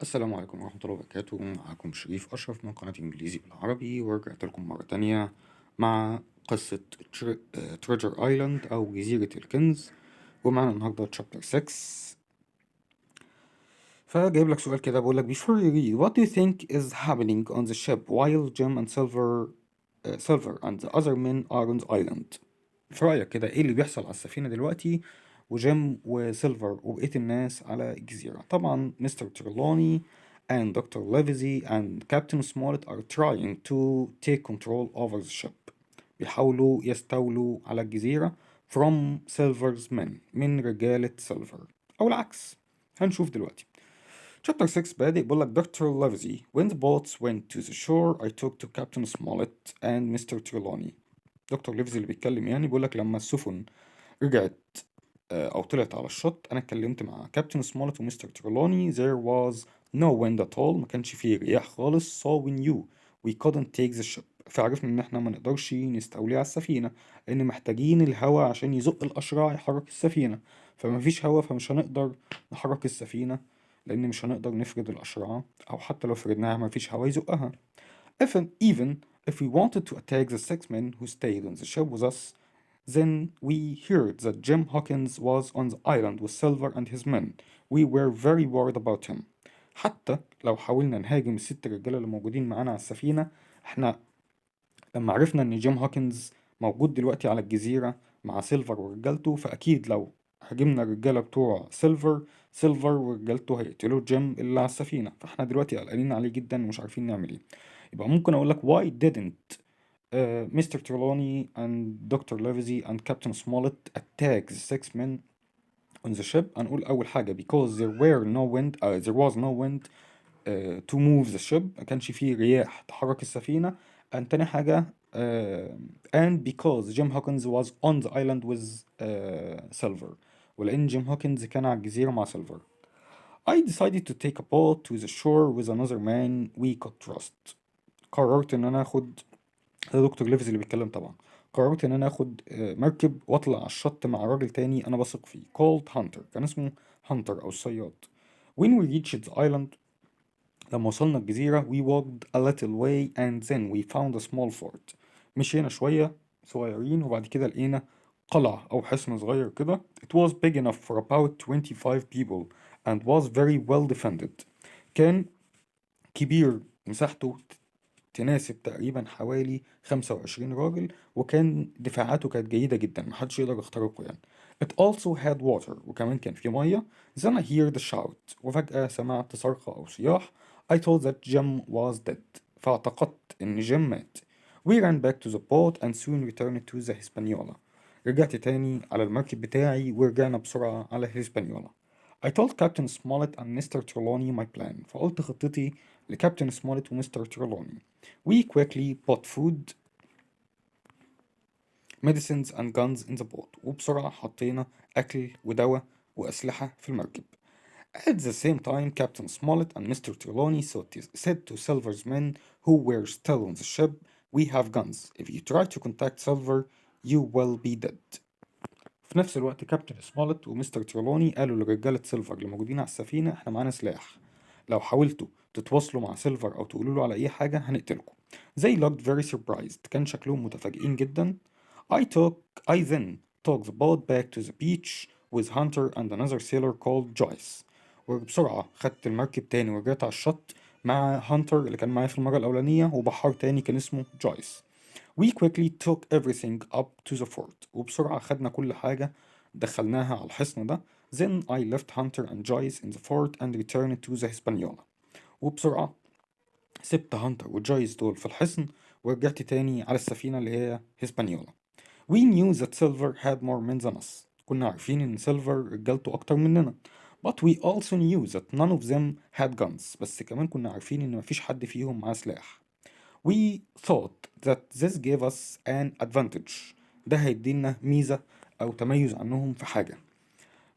السلام عليكم ورحمة الله وبركاته. معكم شريف أشرف من قناة إنجليزي بالعربي، ورجعت لكم مرة تانية مع قصة تريجر آيلاند أو جزيرة الكنز. ومعنا النهاردة تشابتر 6. فجايب لك سؤال كده، بقول لك before you read what do you think is happening on the ship while Jim and Silver and the other men are on the island. في رأيك كده ايه اللي بيحصل على السفينة دلوقتي وجيم وسيلفر وبقية الناس على الجزيرة؟ طبعا مستر تريلوني and Dr. Livesey and Captain Smollett are trying to take control over the ship. بيحاولوا يستولوا على الجزيرة from Silver's men، من رجالة سيلفر، أو العكس. هنشوف دلوقتي. Chapter 6 بادئ بيقول لك Dr. Livesey: When the boats went to the shore I talked to Captain Smollett and Mr. Trelawney. دكتور ليفزي اللي بيتكلم يعني بيقول لك لما السفن رجعت او طلعت على الشط، انا اتكلمت مع كابتن سمولت ومستر ترولوني. there was no wind at all، ما كانش فيه رياح خالص. so we knew we couldn't take the ship، فعرفنا ان احنا ما نقدرش نستولي على السفينة، لان محتاجين الهواء عشان يزق الاشراع يحرك السفينة. فما فيش هواء، فمش هنقدر نحرك السفينة، لان مش هنقدر نفرد الاشراع، او حتى لو فردناها ما فيش هواء يزقها. Even if we wanted to attack the six men who stayed on the ship with us, then we heard that Jim Hawkins was on the island with Silver and his men. We were very worried about him. حتى لو حاولنا نهاجم الست رجالة اللي موجودين معانا على السفينة، احنا لما عرفنا ان جيم هوكنز موجود دلوقتي على الجزيرة مع سيلفر ورجالته، فأكيد لو هاجمنا الرجالة بتوع سيلفر ورجالته هيقتلوا جيم اللي على السفينة، فاحنا دلوقتي قلقانين عليه جدا ومش عارفين نعمل ايه. يبقى ممكن اقول لك why didn't Mr. Trelawney and Dr. Livesey and Captain Smollett attack the six men on the ship. هنقول أول حاجة because there was no wind to move the ship، ما كانش فيه رياح تحرك السفينة. and تاني حاجة and because Jim Hawkins was on the island with Silver، ولأن جيم هوكنز كان على الجزيرة مع سيلفر. I decided to take a boat to the shore with another man we could trust. قررت ان انا اخد، ده دكتور ليفز اللي بيتكلم طبعا، قررت ان انا اخد مركب واطلع على الشط مع راجل تاني انا بثق فيه called هانتر، كان اسمه هانتر او الصياد. when we reached the island، لما وصلنا الجزيرة we walked a little way and then we found a small fort. مشينا شوية صغيرين وبعد كده لقينا قلعة أو حصن صغير كده. it was big enough for about 25 people and was very well defended. كان كبير، مساحته تناسب تقريبا حوالي 25 راجل، وكان دفاعاته كانت جيدة جدا، محدش يقدر يخترقه يعني. It also had water، وكمان كان في مية. Then I heard a shout، وفجأة سمعت صرخة أو صياح. I thought that Jim was dead، فاعتقدت إن جيم مات. We ran back to the boat and soon returned to the Hispaniola. رجعت تاني على المركب بتاعي ورجعنا بسرعة على الهسبانيولا. I told Captain Smollett and Mr. Trelawney my plan، فقلت خطتي لكابتن سموليت ومستر تريلوني. We quickly bought food, medicines and guns in the boat، وبسرعة حطينا أكل ودواء وأسلحة في المركب. At the same time, Captain Smollett and Mr. Trelawney said to Silver's men who were still on the ship, "We have guns. If you try to contact Silver, you will be dead." في نفس الوقت كابتن سمولت ومستر تريلوني قالوا لرجالة سيلفر اللي موجودين على السفينة احنا معانا سلاح، لو حاولتوا تتواصلوا مع سيلفر أو تقولوا له على أي حاجة هنقتلكم. They looked very surprised، كان شكلهم متفاجئين جدا. I then took the boat back to the beach with Hunter and another sailor called Joyce. وبسرعة خدت المركب تاني ورجعت على الشط مع هانتر اللي كان معايا في المرة الأولانية، وبحار تاني كان اسمه جويس. We quickly took everything up to the fort، وبسرعة خدنا كل حاجة دخلناها على الحصن ده. Then I left Hunter and Joyce in the fort and returned to the Hispaniola. وبسرعة سبت هانتر وجويس دول في الحصن ورجعت تاني على السفينة اللي هي هسبانيولا. We knew that Silver had more men than us، كنا عارفين إن سيلفر رجالته أكتر مننا. But we also knew that none of them had guns، بس كمان كنا عارفين إن مفيش حد فيهم معاه سلاح. We thought that this gave us an advantage، ده هيدينا ميزة أو تميز عنهم في حاجة،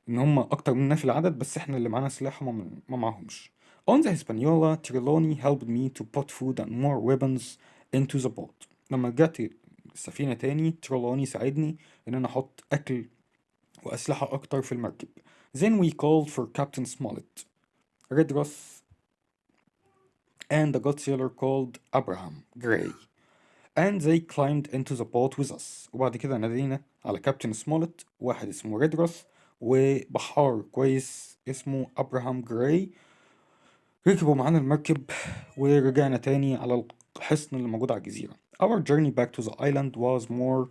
إن هم أكتر مننا في العدد بس إحنا اللي معانا سلاح وما ما معهمش. On the Hispaniola, Trelawney helped me to put food and more weapons into the boat. لما رجعت السفينة تاني تريلوني ساعدني إن أنا أحط أكل وأسلحة أكتر في المركب. Then we called for Captain Smollett. ريدروس and a good sailor called Abraham Gray. And they climbed into the boat with us. وبعد كده نادينا على كابتن سمولت، واحد اسمه ريدروث، وبحار كويس اسمه أبراهام جراي. ركبوا معانا المركب ورجعنا تاني على الحصن اللي موجود على الجزيرة. Our journey back to the island was more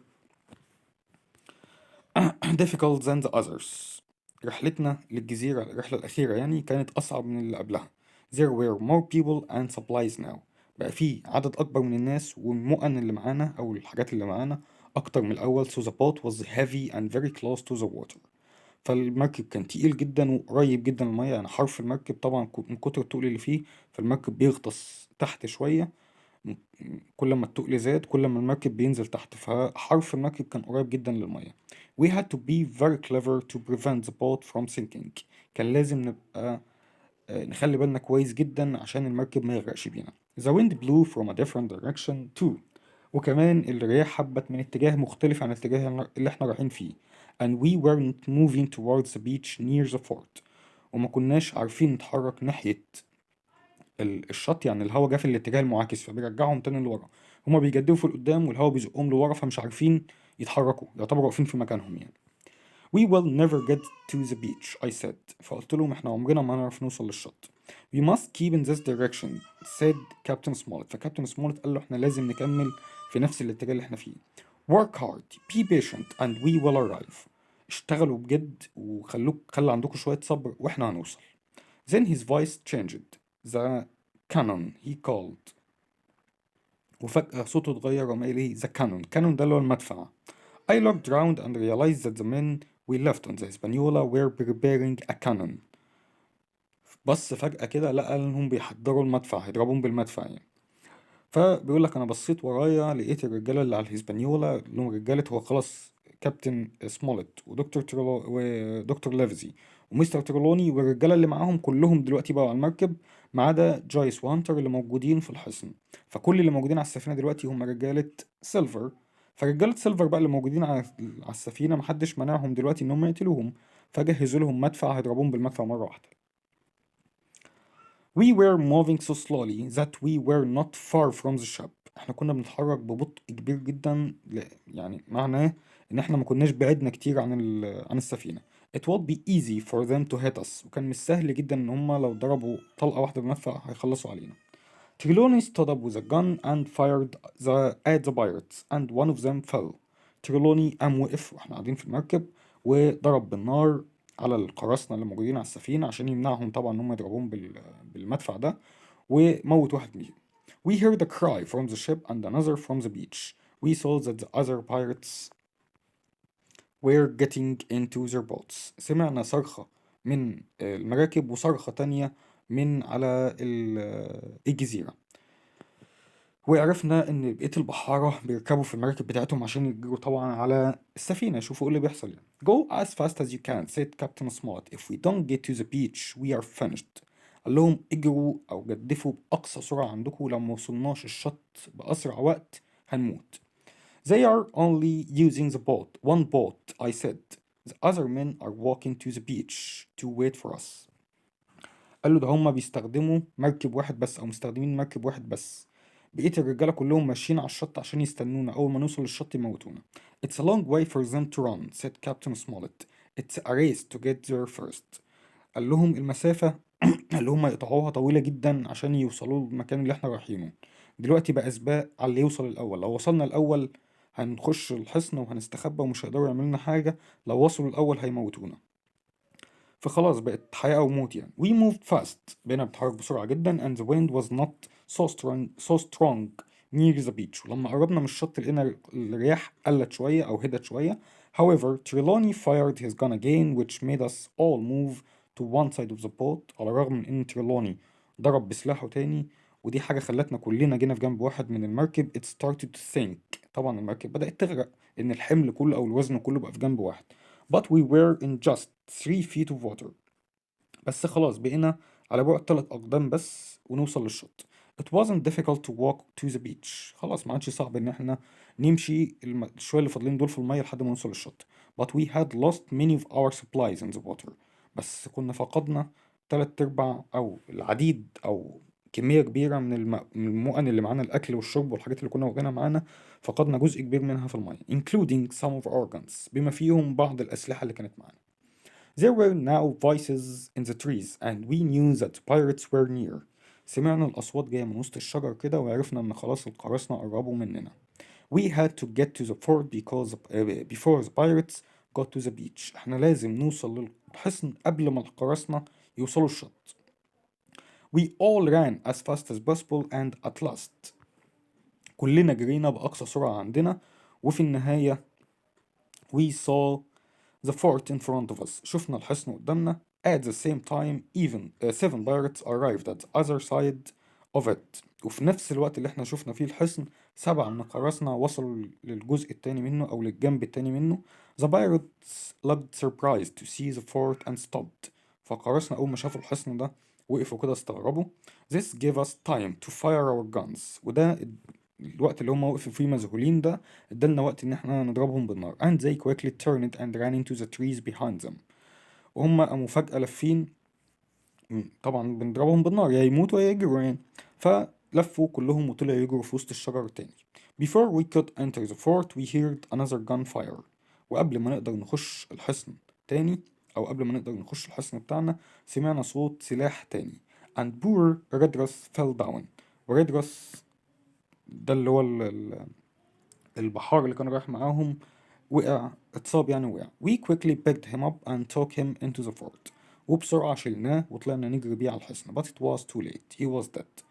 difficult than the others. رحلتنا للجزيرة، الرحلة الأخيرة يعني، كانت أصعب من اللي قبلها. There were more people and supplies now. بقى في عدد أكبر من الناس، والمؤن اللي معانا أو الحاجات اللي معانا أكتر من الأول. So the boat was heavy and very close to the water. فالمركب كان تقيل جدا وقريب جدا من المية، يعني حرف المركب طبعا من كتر التقل اللي فيه، فالمركب بيغطس تحت شوية. كل ما التقل زاد كل ما المركب بينزل تحت، فحرف المركب كان قريب جدا للمية. We had to be very clever to prevent the boat from sinking. كان لازم نبقى نخلي بالنا كويس جدا عشان المركب ما يغرقش بينا. The wind blew from a different direction too. وكمان الرياح حبت من اتجاه مختلف عن الاتجاه اللي احنا رايحين فيه. And we weren't moving towards the beach near the fort. وما كناش عارفين نتحرك ناحية الشط، يعني الهوا جه في الاتجاه المعاكس فبيرجعهم تاني لورا. هما بيجدفوا في القدام والهوا بيزقهم لورا، فمش عارفين يتحركوا، يعتبروا واقفين في مكانهم يعني. We will never get to the beach, I said. فقلت لهم احنا عمرنا ما هنعرف نوصل للشط. We must keep in this direction, said Captain Smollett. فكابتن سمولت قال له احنا لازم نكمل في نفس الاتجاه اللي احنا فيه. Work hard, be patient, and we will arrive. اشتغلوا بجد خلي عندكم شوية صبر واحنا هنوصل. Then his voice changed. The cannon, he called. وفجأة صوته اتغير وقام قايل ايه؟ The cannon. cannon ده اللي هو المدفع. I looked around and realized that the men we left on the Hispaniola were preparing a cannon. بص فجأة كده لقى انهم بيحضروا المدفع، هيضربوهم بالمدفع يعني. فبيقول لك انا بصيت ورايا لقيت الرجالة اللي على الهسبانيولا، اللي هم رجالة هو خلاص كابتن سمولت ودكتور ليفزي ومستر ترولوني، والرجالة اللي معاهم كلهم دلوقتي بقوا على المركب ما عدا جويس وانتر اللي موجودين في الحصن. فكل اللي موجودين على السفينة دلوقتي هم رجالة سيلفر. فرجالة سيلفر بقى اللي موجودين على السفينة محدش منعهم دلوقتي ان هم يقتلوهم، فجهزوا لهم مدفع هيضربوهم بالمدفع مرة واحدة. We were moving so slowly that we were not far from the ship. احنا كنا بنتحرك ببطء كبير جدا، يعني معناه ان احنا ما كناش بعدنا كتير عن السفينة. It would be easy for them to hit us. وكان مش سهل جدا ان هم لو ضربوا طلقة واحدة بمدفع هيخلصوا علينا. Trelawney stood up with a gun and fired at the pirates and one of them fell. تريلوني قام وقف واحنا قاعدين في المركب وضرب بالنار على القراصنة اللي موجودين على السفينة عشان يمنعهم طبعا ان هم يضربوهم بالمدفع ده، وموت واحد منهم. We heard a cry from the ship and another from the beach. We saw that the other pirates were getting into their boats. سمعنا صرخة من المراكب وصرخة تانية من على الجزيرة، وعرفنا ان بقية البحارة بيركبوا في المراكب بتاعتهم عشان يجروا طبعا على السفينة يشوفوا ايه اللي بيحصل يعني. Go as fast as you can, said Captain Smollett. If we don't get to the beach, we are finished. قال لهم اجروا او جدفوا بأقصى سرعة عندكم، لو موصلناش الشط بأسرع وقت هنموت. They are only using one boat, I said. The other men are walking to the beach to wait for us. قال له ده هما بيستخدموا مركب واحد بس او مستخدمين مركب واحد بس، بقية الرجالة كلهم ماشيين على الشط عشان يستنونا، أول ما نوصل للشط يموتونا. It's a long way for them to run, said Captain Smollett. It's a race to get there first. قال لهم المسافة اللي هم يقطعوها طويلة جدا عشان يوصلوا للمكان اللي احنا رايحينه. دلوقتي بقى سباق على اللي يوصل الأول. لو وصلنا الأول هنخش الحصن وهنستخبى ومش هيقدروا يعملوا لنا حاجة، لو وصلوا الأول هيموتونا. فخلاص بقت حياة أو موت يعني. We moved fast. بقينا بنتحرك بسرعة جدا and the wind was not so strong near the beach. ولما قربنا من الشط لقينا الرياح قلت شوية أو هدت شوية. However, Trelawney fired his gun again which made us all move to one side of the boat. على الرغم من إن تريلوني ضرب بسلاحه تاني، ودي حاجة خلتنا كلنا جينا في جنب واحد من المركب. It started to sink. طبعا المركب بدأت تغرق إن الحمل كله أو الوزن كله بقى في جنب واحد. But we were in just 3 feet of water. بس خلاص بقينا على بعد 3 أقدام بس ونوصل للشط. It wasn't difficult to walk to the beach. خلاص ما عادش صعب إن احنا نمشي شوية اللي فاضلين دول في المية لحد ما نوصل للشط. But we had lost many of our supplies in the water. بس كنا فقدنا 3/4 أو العديد أو كمية كبيرة من المؤن اللي معانا، الأكل والشرب والحاجات اللي كنا واخدينها معانا، فقدنا جزء كبير منها في المية including some of our guns، بما فيهم بعض الأسلحة اللي كانت معانا. There were now voices in the trees and we knew that pirates were near. سمعنا الأصوات جاية من وسط الشجر كده، وعرفنا إن خلاص القراصنة قربوا مننا. We had to get to the fort because before the pirates got to the beach. احنا لازم نوصل للحصن قبل ما القراصنة يوصلوا الشط. We all ran as fast as possible and at last كلنا جرينا بأقصى سرعة عندنا، وفي النهاية we saw the fort in front of us. شفنا الحصن قدامنا. At the same time even 7 pirates arrived at the other side of it. وفي نفس الوقت اللي احنا شفنا فيه الحصن 7 من القراصنة وصلوا للجزء التاني منه أو للجنب التاني منه. The pirates looked surprised to see the fort and stopped. فالقراصنة أول ما شافوا الحصن ده وقفوا كده استغربوا. This gave us time to fire our guns. وده الوقت اللي هم وقفوا فيه مذهولين ده ادالنا وقت ان احنا نضربهم بالنار. And they quickly turned and ran into the trees behind them. وهم قاموا فجأة لافين، طبعا بنضربهم بالنار يا يموتوا يا يجروا يعني، فلفوا كلهم وطلعوا يجروا في وسط الشجر التاني. Before we could enter the fort we heard another gunfire. وقبل ما نقدر نخش الحصن تاني، أو قبل ما نقدر نخش الحصن بتاعنا، سمعنا صوت سلاح تاني. And poor Redruth fell down. وردرس ده اللي هو البحار اللي كان رايح معاهم وقع، اتصاب يعني وقع. We quickly picked him up and took him into the fort. وبسرعة شلناه وطلعنا نجري بيه على الحصن. But it was too late. He was dead.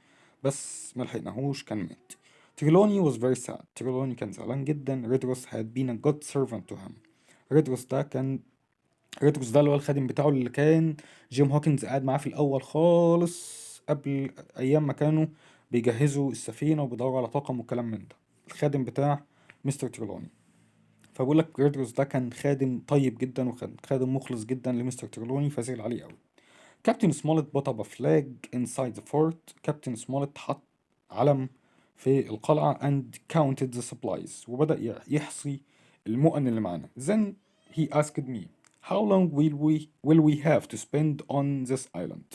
بس ملحقناهوش، كان مات. Trelawney was very sad. Trelawney كان زعلان جدا. Redruth had been a good servant to him. Redruth ده كان ريدروس ده اللي هو الخادم بتاعه اللي كان جيم هوكنز قاعد معاه في الأول خالص، قبل أيام ما كانوا بيجهزوا السفينة وبيدوروا على طاقم والكلام من ده، الخادم بتاع مستر تريلوني. فبقول لك ريدروس ده كان خادم طيب جدا وكان خادم مخلص جدا لمستر تريلوني، فزعل عليه قوي. كابتن سمولت put up a flag inside the fort. كابتن سمولت حط علم في القلعة and counted the supplies. وبدأ يحصي المؤن اللي معانا. Then he asked me how long will we have to spend on this island.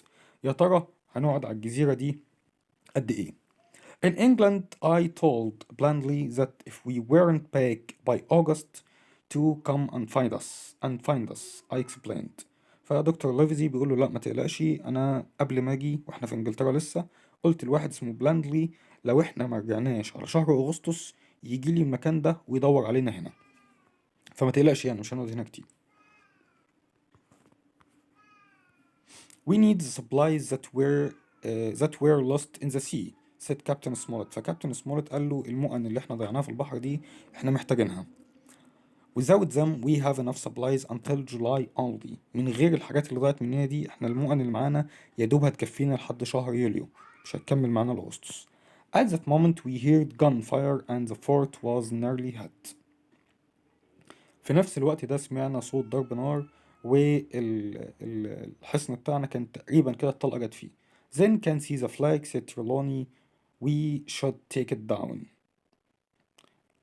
يا ترى هنقعد على الجزيرة دي قد إيه؟ In England I told blandly that if we weren't back by August to come and find us I explained. فدكتور ليفزي بيقول له لا ما تقلقش، انا قبل ما اجي واحنا في انجلترا لسه قلت لواحد اسمه بلاندلي لو احنا ما رجعناش على شهر اغسطس يجي لي المكان ده ويدور علينا هنا، فما تقلقش يعني مش هنقعد هنا كتير. We need the supplies that were lost in the sea said Captain Smollett. فكابتن سمولت قال له المؤن اللي احنا ضيعناها في البحر دي احنا محتاجينها. Without them we have enough supplies until July only. من غير الحاجات اللي ضاعت مننا دي احنا المؤن اللي معانا يا دوب هتكفينا لحد شهر يوليو، مش هتكمل معانا لأغسطس. At that moment we heard gunfire and the fort was nearly hit. في نفس الوقت ده سمعنا صوت ضرب نار والحصن بتاعنا كان تقريبا كده الطلقة جت فيه. Then can see the flag said Trelawney we should take it down.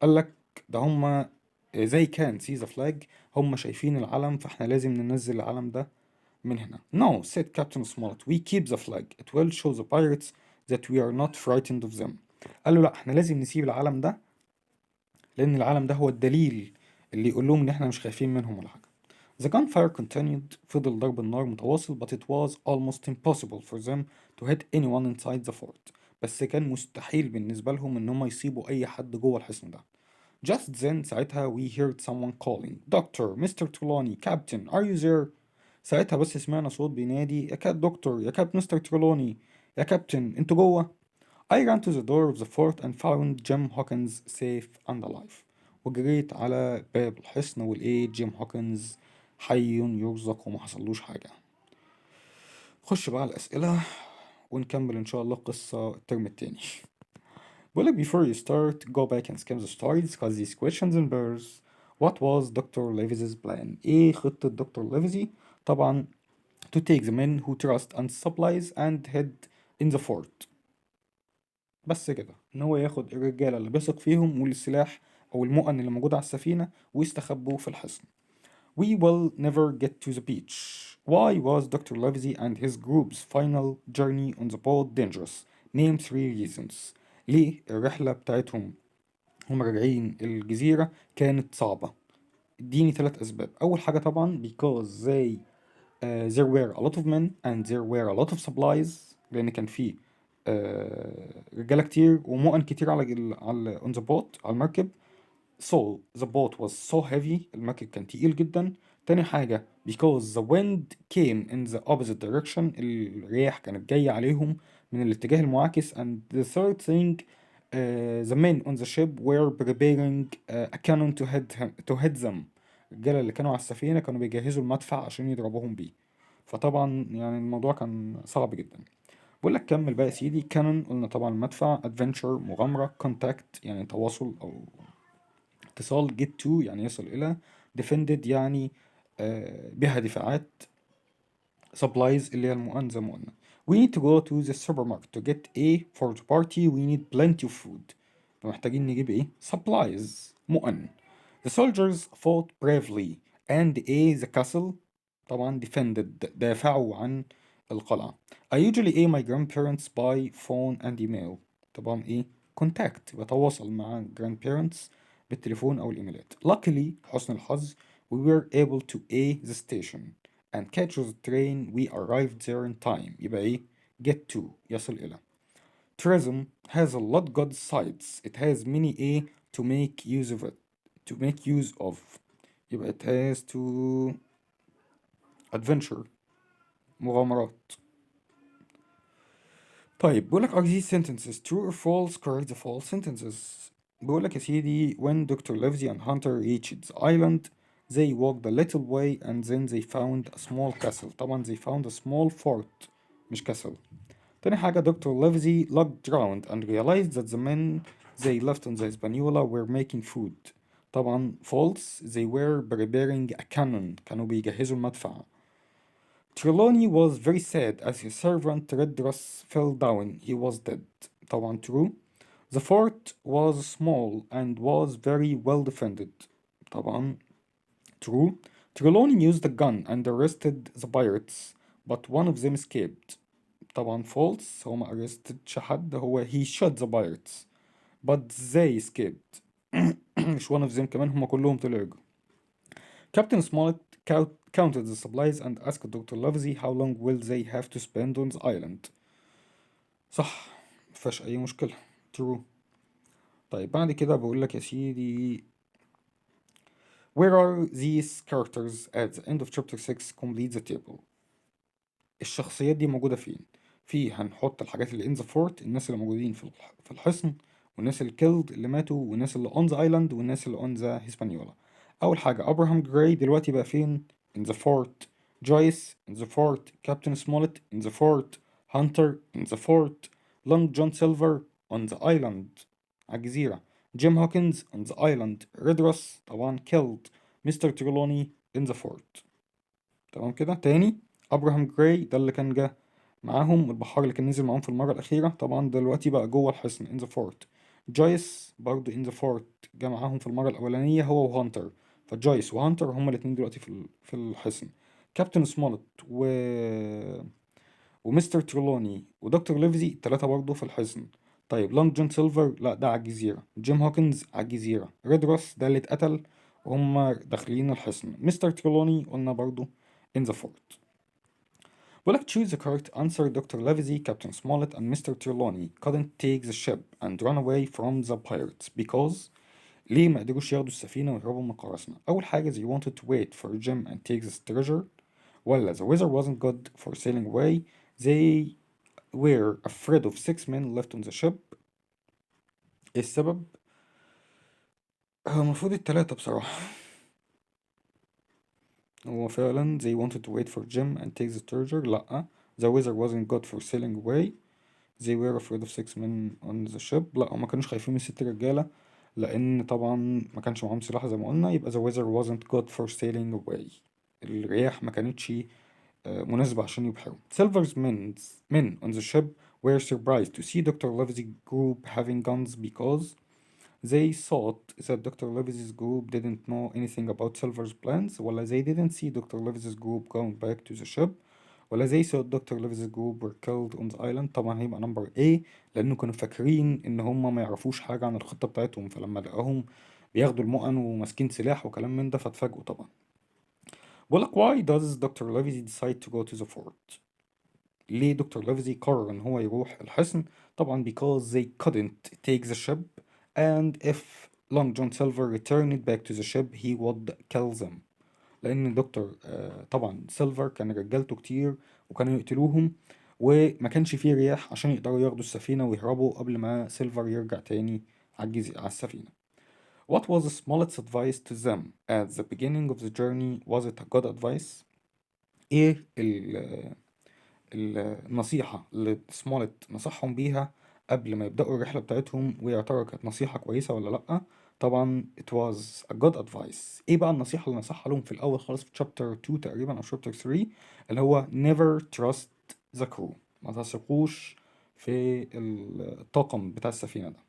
قال لك ده هما زي كان see the flag، هما شايفين العلم فاحنا لازم ننزل العلم ده من هنا. No said Captain Smollett we keep the flag it will show the pirates that we are not frightened of them. قال له لا احنا لازم نسيب العلم ده لأن العلم ده هو الدليل اللي يقول لهم إن إحنا مش خايفين منهم ولا حاجة. The gunfire continued. فضل ضرب النار متواصل but it was almost impossible for them to hit anyone inside the fort. بس كان مستحيل بالنسبة لهم إن هم يصيبوا أي حد جوه الحصن ده. Just then ساعتها we heard someone calling Doctor, Mr. Trelawney, Captain, are you there? ساعتها بس سمعنا صوت بينادي يا دكتور يا كابتن مستر تريلوني يا كابتن انتوا جوه. I ran to the door of the fort and found Jim Hawkins safe and alive. وجريت على باب الحصن ولقيت جيم هوكنز حي يرزق وما حصلوش حاجة. خش بقى على الأسئلة ونكمل إن شاء الله قصة الترم التاني. بقولك before you start go back and skim the story discuss these questions in pairs. What was Dr. Levis's plan؟ إيه خطة دكتور ليفيزي؟ طبعا to take the men who trust and supplies and head in the fort. بس كده ان هو ياخد الرجاله اللي بيثق فيهم والسلاح او المؤن اللي موجود على السفينه ويستخبوا في الحصن. We will never get to the beach. Why was Dr. Livesey and his group's final journey on the boat dangerous? name 3 reasons. ليه الرحلة بتاعتهم هم راجعين الجزيرة كانت صعبة؟ اديني 3 أسباب. أول حاجة طبعا because there were a lot of men and there were a lot of supplies، لأن كان في رجالة كتير ومؤن كتير على on the boat، على المركب. So the boat was so heavy، المركب كان تقيل جدا. تاني حاجة because the wind came in the opposite direction، الرياح كانت جاية عليهم من الاتجاه المعاكس. And the third thing the men on the ship were preparing a cannon to hit them. الرجالة اللي كانوا على السفينة كانوا بيجهزوا المدفع عشان يضربوهم بيه. فطبعا يعني الموضوع كان صعب جدا. بقول لك كمل بقى يا سيدي. كانون قلنا طبعا المدفع، ادفنتشر مغامرة، كونتاكت يعني تواصل أو اتصال، get to يعني يصل إلى، defended يعني بها دفاعات، supplies اللي هي المؤن زي ما قلنا. We need to go to the supermarket to get a for the party we need plenty of food. فمحتاجين نجيب ايه؟ supplies مؤن. The soldiers fought bravely and the castle طبعا defended دافعوا عن القلعة. I usually my grandparents by phone and email. طبعا contact بتواصل مع grandparents بالتليفون أو الإيميلات. Luckily حسن الحظ we were able to the station and catch the train. We arrived there in time. يبقى get to يصل إلى. Tourism has a lot good sides. It has many to make use of it. To make use of. يبقى it has to adventure مغامرات. طيب بقولك are these sentences true or false? Correct the false sentences. بقولك يا سيدي when Dr. Livesey and Hunter reached the island they walked a little way and then they found a small castle. طبعا they found a small fort مش castle. تاني حاجة Dr. Livesey looked around and realized that the men they left on the Hispaniola were making food. طبعا false they were preparing a cannon كانوا بيجهزوا المدفع. Trelawney was very sad as his servant Redruth fell down. He was dead. طبعا true. The fort was small and was very well defended. طبعا true. Trelawney used a gun and arrested the pirates, but one of them escaped. طبعا false. هو ما arrested حد، هو he shot the pirates but they escaped. مش one of them كمان، هم كلهم طلعوا. Captain Smollett counted the supplies and asked Dr. Livesey how long will they have to spend on the island. صح، مفيهاش أي مشكلة. True. طيب بعد كده بقول لك يا سيدي where are these characters at the end of chapter 6 complete the table. الشخصيات دي موجودة فين؟ هنحط الحاجات اللي in the fort، الناس اللي موجودين في الحصن، والناس اللي killed اللي ماتوا، والناس اللي on the island، والناس اللي on the Hispaniola. أول حاجة أبراهام جراي دلوقتي بقى فين؟ in the fort. جويس in the fort. كابتن سمولت in the fort. هانتر in the fort. لونج جون سيلفر on the island على الجزيرة. جيم هوكنز on the island. ريدروس طبعا killed. مستر تريلوني in the fort. تمام كده. تاني ابراهام جراي ده اللي كان جه معاهم، البحار اللي كان نزل معاهم في المرة الأخيرة، طبعا دلوقتي بقى جوه الحصن in the fort. جويس برضو in the fort جه معاهم في المرة الأولانية هو وهانتر، فجويس وهانتر هما الاتنين دلوقتي في الحصن. كابتن سمولت ومستر تريلوني ودكتور ليفزي التلاتة برضو في الحصن. طيب لونج جون سيلفر لا ده على الجزيرة. جيم هوكنز على الجزيرة. ريد روس ده اللي اتقتل وهم داخلين الحصن. مستر تريلوني قلنا برضو in the fort. بقولك choose the correct answer. Dr. Livesey, Captain Smollett and Mr. Trelawney couldn't take the ship and run away from the pirates because ليه ما قدروش ياخدوا السفينة ويهربوا من القراصنة؟ أول حاجة they wanted to wait for Jim and take this treasure، ولا the weather wasn't good for sailing away. They were afraid of 6 men left on the ship. ايه السبب؟ هو المفروض التلاتة بصراحة. هو فعلا they wanted to wait for Jim and take the treasure. لأ the weather wasn't good for sailing away. They were afraid of 6 men on the ship. لأ هما كانوش خايفين من 6 رجالة لأن طبعا ما كانش معاهم سلاح زي ما قلنا. يبقى the weather wasn't good for sailing away. الرياح ما كانتش مناسبة عشان يبحروا. Silver's men on the ship were surprised to see Dr. Livesey's group having guns because they thought that Dr. Livesey's group didn't know anything about Silver's plans. ولا they didn't see Dr. Livesey's group going back to the ship. ولا they thought Dr. Livesey's group were killed on the island؟ طبعا هيبقى نمبر A، لأنه كانوا فاكرين إن هما ما يعرفوش حاجة عن الخطة بتاعتهم، فلما لقاهم بياخدوا المؤن وماسكين سلاح وكلام من ده فاتفاجئوا طبعا. بقولك why does Dr. Livesey decide to go to the fort؟ ليه دكتور ليفزي قرر ان هو يروح الحصن؟ طبعا because they couldn't take the ship and if Long John Silver returned back to the ship he would kill them. لان دكتور طبعا سيلفر كان رجالته كتير وكانوا يقتلوهم، وما كانش فيه رياح عشان يقدروا ياخدوا السفينة ويهربوا قبل ما سيلفر يرجع تاني على السفينة. What was Smollett's advice to them at the beginning of the journey? Was it a good advice؟ ايه النصيحة اللي سمولت نصحهم بيها قبل ما يبدأوا الرحلة بتاعتهم، ويا ترى كانت نصيحة كويسة ولا لأ؟ طبعا it was a good advice. ايه بقى النصيحة اللي نصحها لهم في الأول خالص في chapter 2 تقريبا أو chapter 3، اللي هو never trust the crew، ما تثقوش في الطاقم بتاع السفينة ده.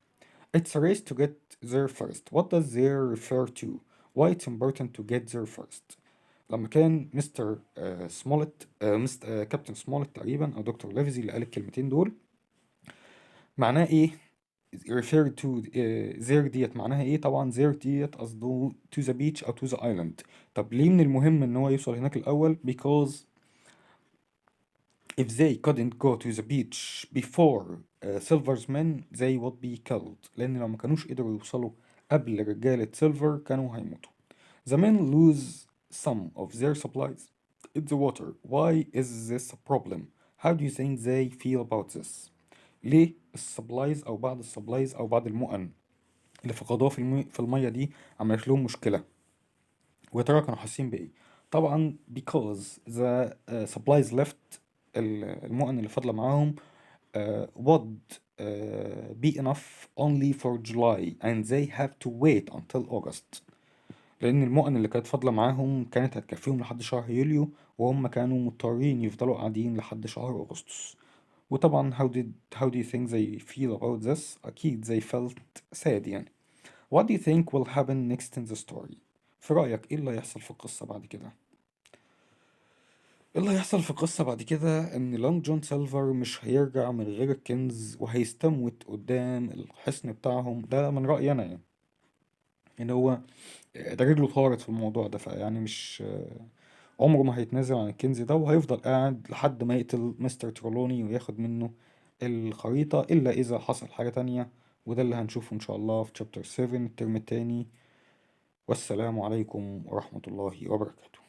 It's a race to get there first. What does there refer to? Why it's important to get there first؟ لما كان مستر سمولت مستر كابتن سمولت تقريبا او دكتور ليفزي اللي قال الكلمتين دول، معناه ايه؟ refer to there ديت معناها ايه؟ طبعا there ديت قصده to the beach او to the island. طب ليه من المهم ان هو يوصل هناك الاول؟ because if they couldn't go to the beach before Silver's men they would be killed. لان لو ما كانوش قدروا يوصلوا قبل رجالة سيلفر كانوا هيموتوا. The men lose some of their supplies in the water. Why is this a problem? How do you think they feel about this؟ ليه السبلايز أو بعض السبلايز أو بعض المؤن اللي فقدوها في المية دي عملت لهم مشكلة؟ ويا ترى كانوا حاسين بإيه؟ طبعا because the supplies left، المؤن اللي فاضلة معاهم would be enough only for July and they have to wait until August. لأن المؤن اللي كانت فاضلة معاهم كانت هتكفيهم لحد شهر يوليو، وهم كانوا مضطرين يفضلوا قاعدين لحد شهر أغسطس. وطبعا how do you think they feel about this؟ أكيد they felt sad يعني. What do you think will happen next in the story؟ في رأيك إيه اللي هيحصل في القصة بعد كده؟ اللي هيحصل في القصة بعد كده إن لونج جون سيلفر مش هيرجع من غير الكنز، وهيستموت قدام الحصن بتاعهم. ده من رأيي أنا يعني، إن هو ده رجله طارت في الموضوع ده، فيعني مش عمره ما هيتنازل عن الكنز ده، وهيفضل قاعد لحد ما يقتل مستر ترولوني وياخد منه الخريطة، إلا إذا حصل حاجة تانية. وده اللي هنشوفه إن شاء الله في chapter 7 الترم التاني. والسلام عليكم ورحمة الله وبركاته.